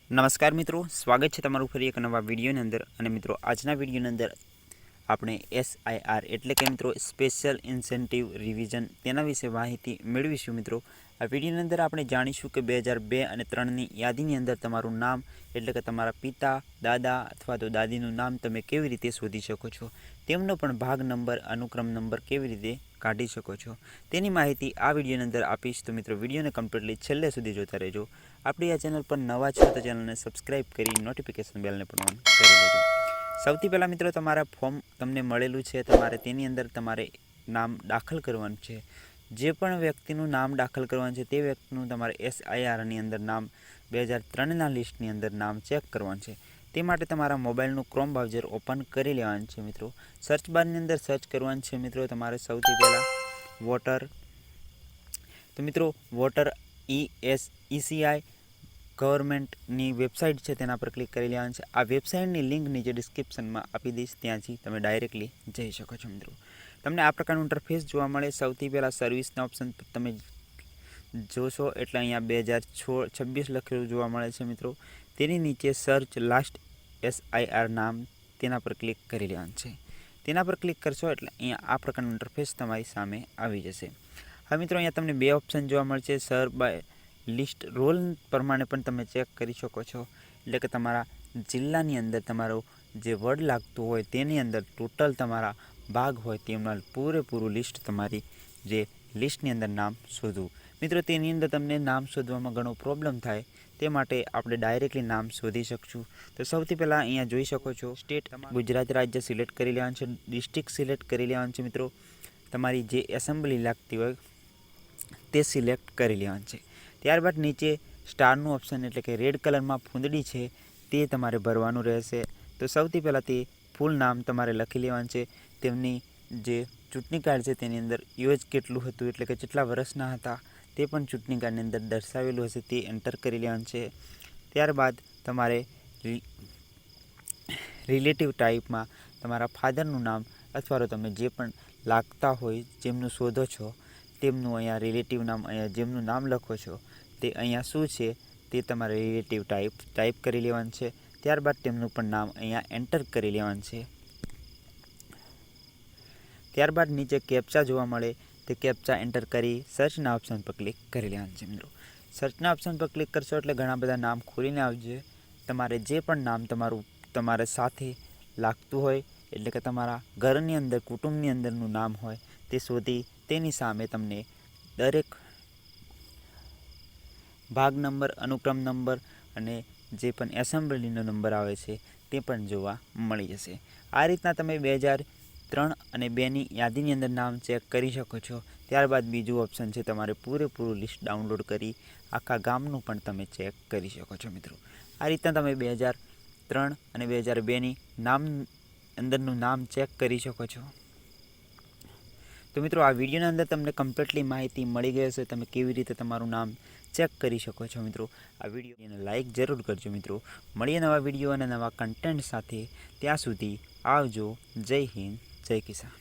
નમસ્કાર મિત્રો, સ્વાગત છે તમારું ફરી એક નવા વિડીયોની અંદર. અને મિત્રો આજના વિડીયોની અંદર આપણે SIR એટલે કે મિત્રો સ્પેશિયલ ઇન્સેન્ટિવ રિવિઝન તેના વિશે માહિતી મેળવીશું. મિત્રો આ વિડીયોની અંદર આપણે જાણીશું કે 2002 અને 3ની યાદીની અંદર તમારું નામ એટલે કે તમારા પિતા, દાદા અથવા તો દાદીનું નામ તમે કેવી રીતે શોધી શકો છો, તેમનો પણ ભાગ નંબર, અનુક્રમ નંબર કેવી રીતે કાઢી શકો છો, તેની માહિતી આ વિડીયોની અંદર આપીશ. તો મિત્રો વિડીયોને કમ્પ્લીટલી છેલ્લે સુધી જોતા રહેજો. આપણી આ ચેનલ પર નવા છો તો ચેનલને સબસ્ક્રાઈબ કરી નોટિફિકેશન બેલને પણ ઓન કરી દેજો. સૌથી પહેલાં મિત્રો તમારા ફોર્મ તમને મળેલું છે, તમારે તેની અંદર તમારે નામ દાખલ કરવાનું છે. જે પણ વ્યક્તિનું નામ દાખલ કરવાનું છે તે વ્યક્તિનું તમારે SIRની અંદર નામ 2003ના લિસ્ટની અંદર નામ ચેક કરવાનું છે. તે માટે તમારા મોબાઈલનું ક્રોમ બ્રાઉઝર ઓપન કરી લેવાનું છે. મિત્રો સર્ચ બારની અંદર સર્ચ કરવાનું છે. મિત્રો તમારે સૌથી પહેલાં વોટર, તો મિત્રો વોટર ECI ગવર્મેન્ટની વેબસાઇટ છે તેના પર ક્લિક કરી લેવાનું છે. આ વેબસાઇટની લિંક નીચે ડિસ્ક્રિપ્શનમાં આપી દઈશ, ત્યાંથી તમે ડાયરેક્ટલી જઈ શકો છો. મિત્રો તમને આ પ્રકારનું ઇન્ટરફેસ જોવા મળે. સૌથી પહેલાં સર્વિસના ઓપ્શન પર તમે જોશો એટલે અહીંયા 2026 લખેલું જોવા મળે છે. મિત્રો તેની નીચે સર્ચ લાસ્ટ SIR નામ, તેના પર ક્લિક કરી લેવાનું છે. તેના પર ક્લિક કરશો એટલે અહીંયા આ પ્રકારનું ઇન્ટરફેસ તમારી સામે આવી જશે. હવે મિત્રો અહીંયા તમને બે ઓપ્શન જોવા મળશે. સર બાય લિસ્ટ રોલ પ્રમાણે પણ તમે ચેક કરી શકો છો. એટલે કે તમારા જિલ્લાની અંદર તમારું જે વર્ડ લાગતું હોય તેની અંદર ટોટલ તમારા ભાગ હોય તેમના પૂરેપૂરું લિસ્ટ, તમારી જે લિસ્ટની અંદર નામ શોધવું. મિત્રો તેની અંદર તમને નામ શોધવામાં ઘણો પ્રોબ્લેમ થાય, તે માટે આપણે ડાયરેક્ટલી નામ શોધી શકશું. તો સૌથી પહેલાં અહીંયા જોઈ શકો છો સ્ટેટ ગુજરાત રાજ્ય સિલેક્ટ કરી લેવાનું છે, ડિસ્ટ્રિક્ટ સિલેક્ટ કરી લેવાનું છે. મિત્રો તમારી જે એસેમ્બલી લાગતી હોય તે સિલેક્ટ કરી લેવાનું છે. ત્યારબાદ નીચે સ્ટારનું ઓપ્શન એટલે કે રેડ કલરમાં ફૂંદડી છે તે તમારે ભરવાનું રહેશે. તો સૌથી પહેલાં તે ફૂલ નામ તમારે લખી લેવાનું છે. તેમની જે ચૂંટણી કાર્ડ છે તેની અંદર એજ કેટલું હતું એટલે કે કેટલા વર્ષના હતા તે પણ ચૂંટણી કાર્ડની અંદર દર્શાવેલું હશે, તે એન્ટર કરી લેવાનું છે. ત્યારબાદ તમારે રિલેટિવ ટાઈપમાં તમારા ફાધરનું નામ અથવા તો તમે જે પણ લાગતા હોય જેમનું શોધો છો તેમનું અહીંયા રિલેટિવ નામ, અહીંયા જેમનું નામ લખો છો તે અહીંયા શું છે તે તમારે રિલેટિવ ટાઈપ કરી લેવાનું છે. ત્યારબાદ તેમનું પણ નામ અહીંયા એન્ટર કરી લેવાનું છે. ત્યારબાદ નીચે કેપ્ચા જોવા મળે તે કેપ્ચા એન્ટર કરી સર્ચના ઓપ્શન પર ક્લિક કરી લેવાનું છે. મિત્રો સર્ચના ઓપ્શન પર ક્લિક કરશો એટલે ઘણા બધા નામ ખોલીને આવશે. તમારે જે પણ નામ તમારા સાથે લાગતું હોય એટલે કે તમારા ઘરની અંદર, કુટુંબની અંદરનું નામ હોય તે શોધી તેની સામે તમને દરેક ભાગ નંબર, અનુક્રમ નંબર અને જે પણ એસેમ્બલીનો નંબર આવે છે તે પણ જોવા મળી જશે. આ રીતના તમે 2003 અને 2ની યાદીની અંદર નામ ચેક કરી શકો છો. ત્યારબાદ બીજું ઓપ્શન છે તમારે પૂરેપૂરું લિસ્ટ ડાઉનલોડ કરી આખા ગામનું પણ તમે ચેક કરી શકો છો. મિત્રો આ રીતના તમે 2003 અને 2002ની અંદરનું નામ ચેક કરી શકો છો. તો મિત્રો આ વિડીયોની અંદર તમને કમ્પ્લીટલી માહિતી મળી ગઈ હશે, તમે કેવી રીતે તમારું નામ ચેક કરી શકો છો. મિત્રો આ વિડીયોને લાઇક જરૂર કરજો. મિત્રો મળીએ નવા વિડીયો અને નવા કન્ટેન્ટ સાથે. ત્યાં સુધી આવજો. જય હિન્દ, જય કિસાન.